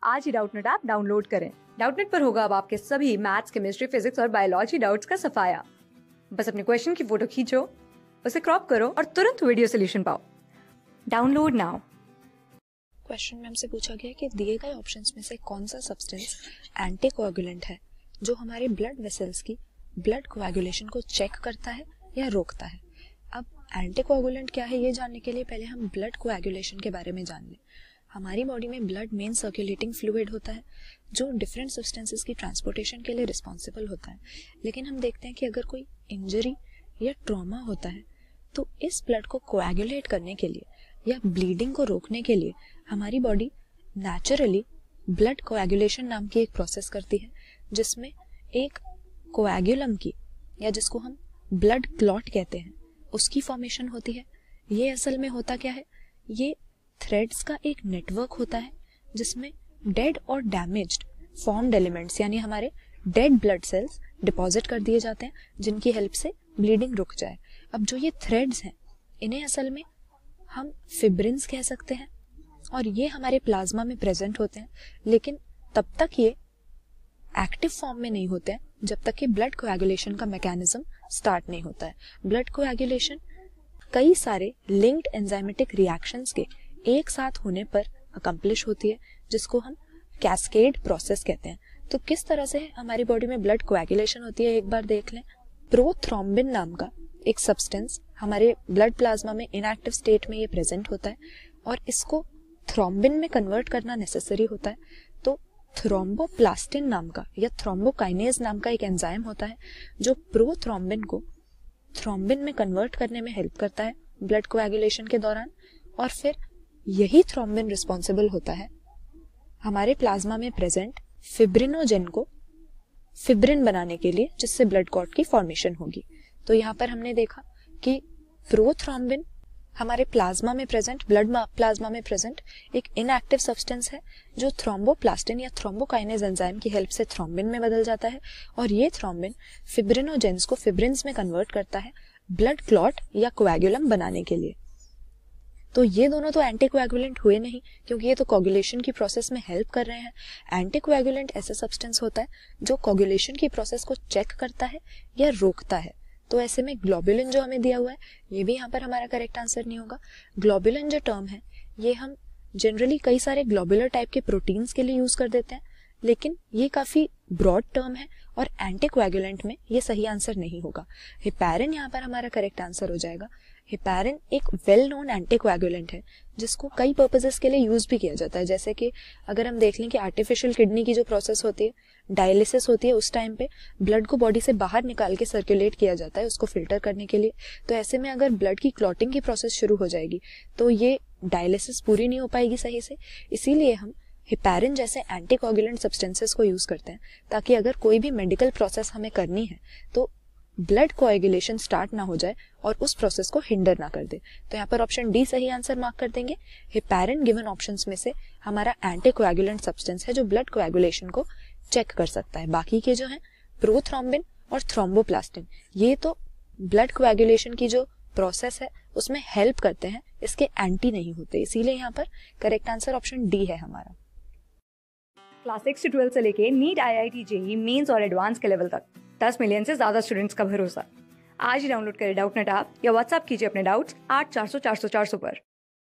आज ही Doubtnut app download करें। Doubtnut पर होगा अब आपके सभी मैथ्स, केमिस्ट्री, फिजिक्स और बायोलॉजी डाउट्स का सफाया। बस अपने क्वेश्चन की फोटो खींचो, उसे क्रॉप करो और तुरंत वीडियो सोल्यूशन पाओ। Download now. क्वेश्चन में हमसे पूछा गया कि दिए गए ऑप्शंस में से कौन सा सब्सटेंस एंटीकोएगुलेंट है जो हमारे ब्लड वेसल्स की ब्लड कोएगुलेशन को चेक करता है या रोकता है। अब एंटीकोएगुलेंट क्या है ये जानने के लिए पहले हम ब्लड कोएगुलेशन के बारे में जान लें। हमारी बॉडी में ब्लड मेन सर्कुलेटिंग फ्लूइड होता है जो डिफरेंट सब्सटेंसेस की ट्रांसपोर्टेशन के लिए रिस्पॉन्सिबल होता है। लेकिन हम देखते हैं कि अगर कोई इंजरी या ट्रॉमा होता है तो इस ब्लड को कोएगुलेट करने के लिए या ब्लीडिंग को रोकने के लिए हमारी बॉडी नेचुरली ब्लड कोएगुलेशन नाम की एक प्रोसेस करती है जिसमें एक कोएगुलम की या जिसको हम ब्लड क्लॉट कहते हैं उसकी फॉर्मेशन होती है। ये असल में होता क्या है, ये थ्रेड्स का एक नेटवर्क होता है जिसमें डेड और डैमेज्ड फॉर्म्ड एलिमेंट्स यानी हमारे डेड ब्लड सेल्स डिपॉजिट कर दिए जाते हैं जिनकी हेल्प से ब्लीडिंग रुक जाए। अब जो ये थ्रेड्स हैं इन्हें असल में हम फिब्रिन्स कह सकते हैं और ये हमारे प्लाज्मा में प्रेजेंट होते हैं, लेकिन तब तक ये एक्टिव फॉर्म में नहीं होते हैं जब तक कि ब्लड कोएगुलेशन का मैकेनिज्म स्टार्ट नहीं होता है। ब्लड कोएगुलेशन कई सारे लिंक्ड एंजाइमेटिक रिएक्शंस के एक साथ होने पर अकम्प्लिश होती है जिसको हम कैस्केड प्रोसेस कहते हैं। तो किस तरह से हमारी बॉडी में ब्लड कोएगुलेशन होती है एक बार देख लें। प्रोथ्रोम्बिन नाम का एक सब्सटेंस हमारे ब्लड प्लाज्मा में इनएक्टिव स्टेट में ये प्रेजेंट होता है और इसको थ्रोम्बिन में कन्वर्ट करना नेसेसरी होता है। तो थ्रोम्बोप्लास्टिन नाम का या थ्रोम्बोकाइनेज नाम का एक एंजाइम होता है जो प्रोथ्रोम्बिन को थ्रोम्बिन में कन्वर्ट करने में हेल्प करता है ब्लड कोएगुलेशन के दौरान। और फिर यही थ्रोम्बिन रिस्पॉन्सिबल होता है हमारे प्लाज्मा में प्रेजेंट फिब्रिनोजेन को फिब्रिन बनाने के लिए जिससे ब्लड क्लॉट की फॉर्मेशन होगी। तो यहाँ पर हमने देखा कि प्रोथ्रोम्बिन हमारे प्लाज्मा में प्रेजेंट ब्लड प्लाज्मा में प्रेजेंट एक इनएक्टिव सब्सटेंस है जो थ्रोम्बोप्लास्टिन या थ्रोम्बोकाइनेज एंजाइम की हेल्प से थ्रोम्बिन में बदल जाता है और ये थ्रोम्बिन फिब्रिनोजेंस को फिब्रिन्स में कन्वर्ट करता है ब्लड क्लॉट या कोएगुलम बनाने के लिए। तो ये दोनों तो एंटीकोएगुलेंट हुए नहीं क्योंकि ये तो कोगुलेशन की प्रोसेस में हेल्प कर रहे हैं। एंटीकोएगुलेंट ऐसा सब्सटेंस होता है जो कोगुलेशन की प्रोसेस को चेक करता है या रोकता है। तो ऐसे में ग्लोबुलिन जो हमें दिया हुआ है ये भी यहाँ पर हमारा करेक्ट आंसर नहीं होगा। ग्लोबुलिन जो टर्म है ये हम जनरली कई सारे ग्लोबुलर टाइप के प्रोटीन्स के लिए यूज कर देते हैं, लेकिन ये काफी ब्रॉड टर्म है और एंटीकोएगुलेंट में ये सही आंसर नहीं होगा। हेपेरिन यहाँ पर हमारा करेक्ट आंसर हो जाएगा। हेपेरिन एक वेल नोन एंटीकोएगुलेंट है जिसको कई पर्पसेस के लिए यूज भी किया जाता है। जैसे कि अगर हम देख लें कि आर्टिफिशियल किडनी की जो प्रोसेस होती है, डायलिसिस होती है, उस टाइम पे ब्लड को बॉडी से बाहर निकाल के सर्कुलेट किया जाता है उसको फिल्टर करने के लिए। तो ऐसे में अगर ब्लड की क्लॉटिंग की प्रोसेस शुरू हो जाएगी तो ये डायलिसिस पूरी नहीं हो पाएगी सही से। इसीलिए हम हेपेरिन जैसे एंटीकोएगुलेंट सब्सटेंसेस को यूज करते हैं ताकि अगर कोई भी मेडिकल प्रोसेस हमें करनी है तो ब्लड कोएगुलेशन स्टार्ट ना हो जाए और उस प्रोसेस को हिंडर ना कर दे। तो यहाँ पर ऑप्शन डी सही आंसर मार्क कर देंगे। हेपेरिन गिवन ऑप्शंस में से हमारा एंटीकोएगुलेंट सब्सटेंस है जो ब्लड कोएगुलेशन को चेक कर सकता है। बाकी के जो है प्रोथ्रोम्बिन और थ्रोम्बोप्लास्टिन ये तो ब्लड कोएगुलेशन की जो प्रोसेस है उसमें हेल्प करते हैं, इसके एंटी नहीं होते। इसीलिए यहाँ पर करेक्ट आंसर ऑप्शन डी है हमारा। क्लास 6 से 12 से लेके नीट, IIT, JEE मेंस और एडवांस के लेवल तक 10 मिलियन से ज्यादा स्टूडेंट्स का भरोसा। आज ही डाउनलोड करें डाउटनेट ऐप या व्हाट्सएप कीजिए अपने डाउट्स 8400 400 400 पर।